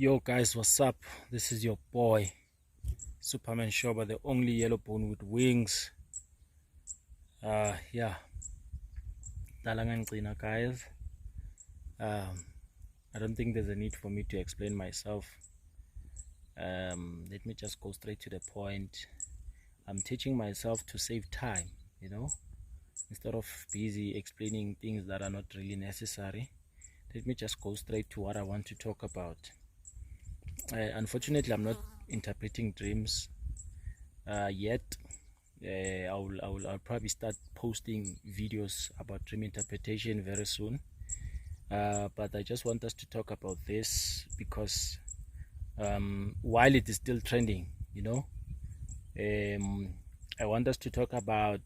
Yo guys, what's up? This is your boy Superman Shoba, the only yellow bone with wings. Yeah, Dalangancina guys. I don't think there's a need for me to explain myself. Let me just go straight to the point. I'm teaching myself to save time, instead of busy explaining things that are not really necessary. Let me just go straight to what I want to talk about. Unfortunately, I'm not interpreting dreams yet. I'll probably start posting videos about dream interpretation very soon. But I just want us to talk about this because while it is still trending, I want us to talk about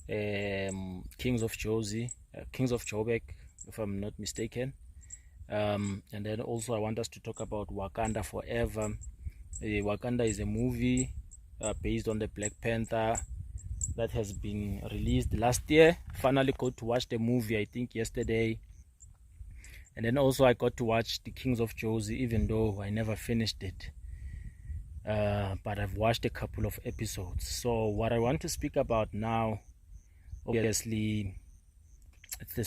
Kings of Jozi, Kings of Joburg, if I'm not mistaken. And then also I want us to talk about Wakanda Forever. Wakanda is a movie based on the Black Panther that has been released last year. Finally got to watch the movie, I think yesterday. And then also I got to watch the Kings of Jozi, even though I never finished it. But I've watched a couple of episodes. So what I want to speak about now, obviously, it's the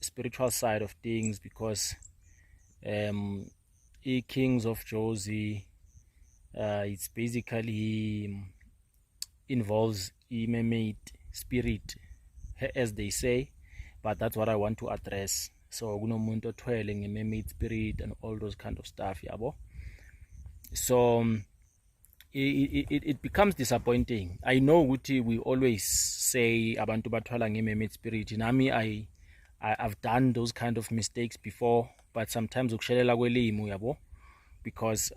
spiritual side of things, because Kings of Jozi, it's basically involves Mermaid spirit, as they say, but that's what I want to address. So kunomuntu othwele nge-Mermaid spirit and all those kind of stuff, yabo. So it becomes disappointing. I know ukuthi we always say abantu bathwala nge-Mermaid spirit. Nami I've done those kind of mistakes before, but sometimes ukushelela kwelimu, yabo, because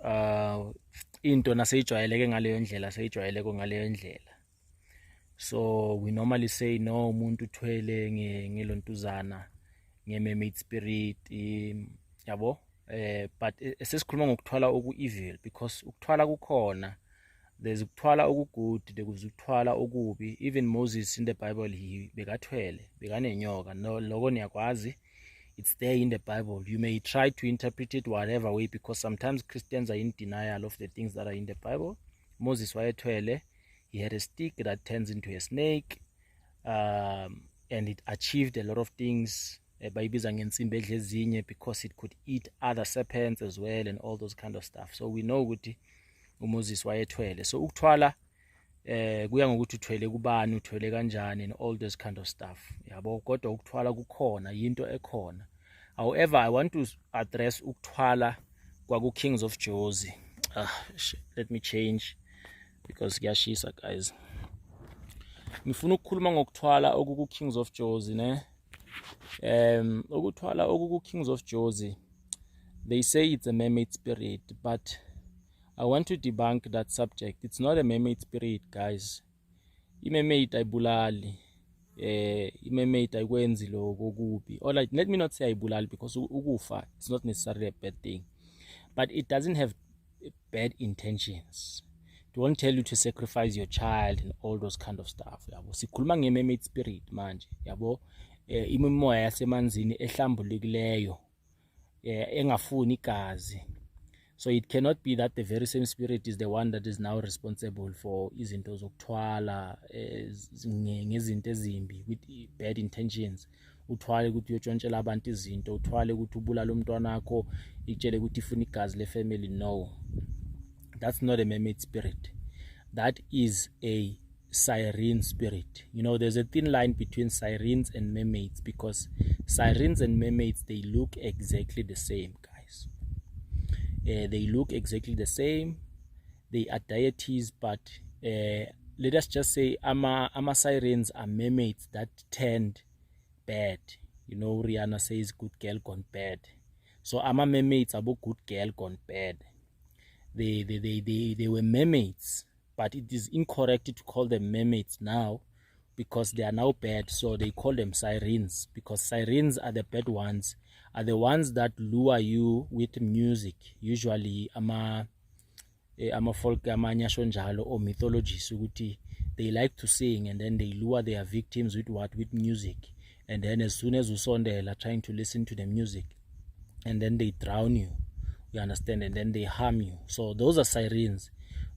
into naseyijwayeleke ngaleyo ndlela seyijwayeleke ngaleyo ndlela. So we normally say no, umuntu uthwele ngelontuzana nge-Mermaid spirit, yabo. But sesikhuluma ngokuthwala oku-evil, because ukuthwala kukhona. There's ukuthwala oku-good, there's ukuthwala okubi. Even Moses in the Bible, he bekathwele, bekanenyoka. No, loko niyakwazi. It's there in the Bible. You may try to interpret it whatever way, because sometimes Christians are in denial of the things that are in the Bible. Moses wayethwele, he had a stick that turns into a snake, and it achieved a lot of things, because it could eat other serpents as well and all those kind of stuff. So we know ukuthi uMoses wayethwele. So ukuthwala kuya ngokuthi uthwele kubani, uthwele kanjani, and all those kind of stuff, yabo. Kodwa ukuthwala kukhona, yinto ekhona. However, I want to address ukuthwala kwaku Kings of Jozi. Let me change, because kuyashisa guys. Ngifuna ukukhuluma ngokuthwala okuku Kings of Jozi, ne. Ukuthwala okuku Kings of Jozi, they say it's a mermaid spirit, but I want to debunk that subject. It's not a mermaid spirit, guys. I-mermaid ayibulali. I-mermaid ayikwenzi lokho okubi. Or like, let me not say ayibulali, because ukufa, it's not necessarily a bad thing. But it doesn't have bad intentions. It won't tell you to sacrifice your child and all those kind of stuff, yabo. Sikhuluma nge-mermaid spirit manje, yabo. Imimoya yasemanzini ehlambulekileyo, engafuni igazi. So it cannot be that the very same spirit is the one that is now responsible for izinto zokuthwala ngezinto ezimbi, with bad intentions. Uthwale ukuthi uyotshontshela abantu izinto, uthwale ukuthi ubulala umntwana wakho, itshele ukuthi ifuna igazi le-family. No, that's not a mermaid spirit. That is a siren spirit. There's a thin line between sirens and mermaids, because sirens and mermaids, they look exactly the same, guys. They look exactly the same. They are deities, but let us just say ama sirens are mermaids that turned bad. Rihanna says good girl gone bad. So ama mermaids are good girl gone bad. They were mermaids, but it is incorrect to call them mermaids now, because they are now bad. So they call them sirens, because sirens are the bad ones, are the ones that lure you with music, usually ama folk amanyasho njalo, or mythologies, ukuthi they like to sing, and then they lure their victims with what? With music. And then as soon as usondela trying to listen to the music, and then they drown you. you understand, and then they harm you. So those are sirens.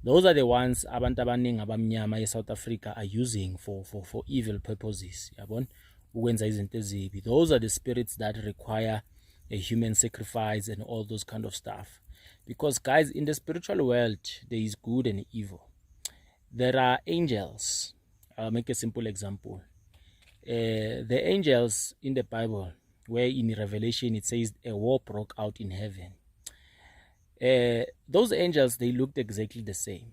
Those are the ones abantu abaningi abamnyama e-South Africa are using for evil purposes. Yabon? Ukwenza izinto ezibi. Those are the spirits that require a human sacrifice and all those kind of stuff. Because guys, in the spiritual world, there is good and evil. There are angels. I'll make a simple example. The angels in the Bible, where in Revelation it says a war broke out in heaven. Those angels, they looked exactly the same.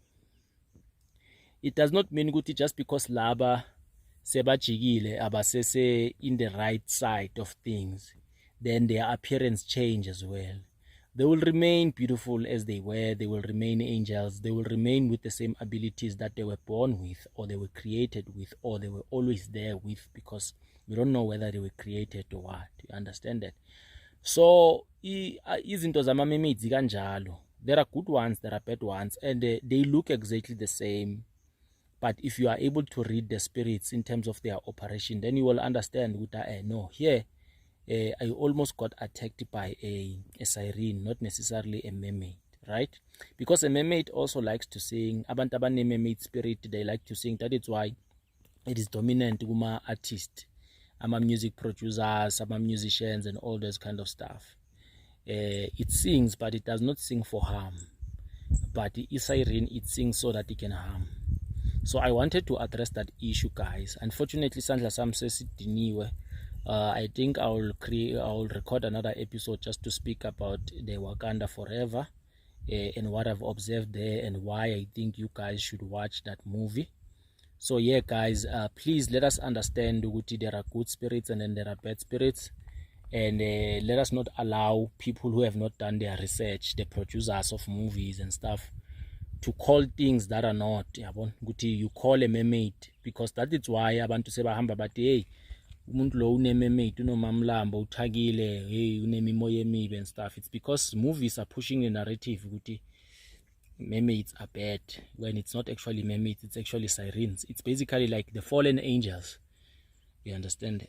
It does not mean good just because laba sebajikile abasese in the right side of things, then their appearance change as well. They will remain beautiful as they were. They will remain angels. They will remain with the same abilities that they were born with, or they were created with, or they were always there with, because we don't know whether they were created or what. You understand that? So izinto zama-mermaids kanjalo. There are good ones, there are bad ones, and they look exactly the same. But if you are able to read the spirits in terms of their operation, then you will understand that no, here I almost got attacked by a siren, not necessarily a mermaid, right? Because a mermaid also likes to sing. Abantu abane mermaid spirit, they like to sing. That is why it is dominant kuma artists, ama music producers, ama musicians, and all those kind of stuff. It sings, but it does not sing for harm. But the siren, it sings so that it can harm. So I wanted to address that issue, guys. Unfortunately, Sandla Sam says it diniwe. I think I will record another episode just to speak about the Wakanda Forever and what I've observed there and why I think you guys should watch that movie. So yeah, guys, please let us understand that there are good spirits and then there are bad spirits, and let us not allow people who have not done their research, the producers of movies and stuff, to call things that are not. You call a mermaid, because that is why abantu sebahamba bathi hey umuntu lo une-mermaid unomamlambo uthakile, hey unemimoya emibi and stuff. It's because movies are pushing a narrative ukuthi mermaids are bad, when it's not actually mermaids, it's actually sirens. It's basically like the fallen angels. You understand?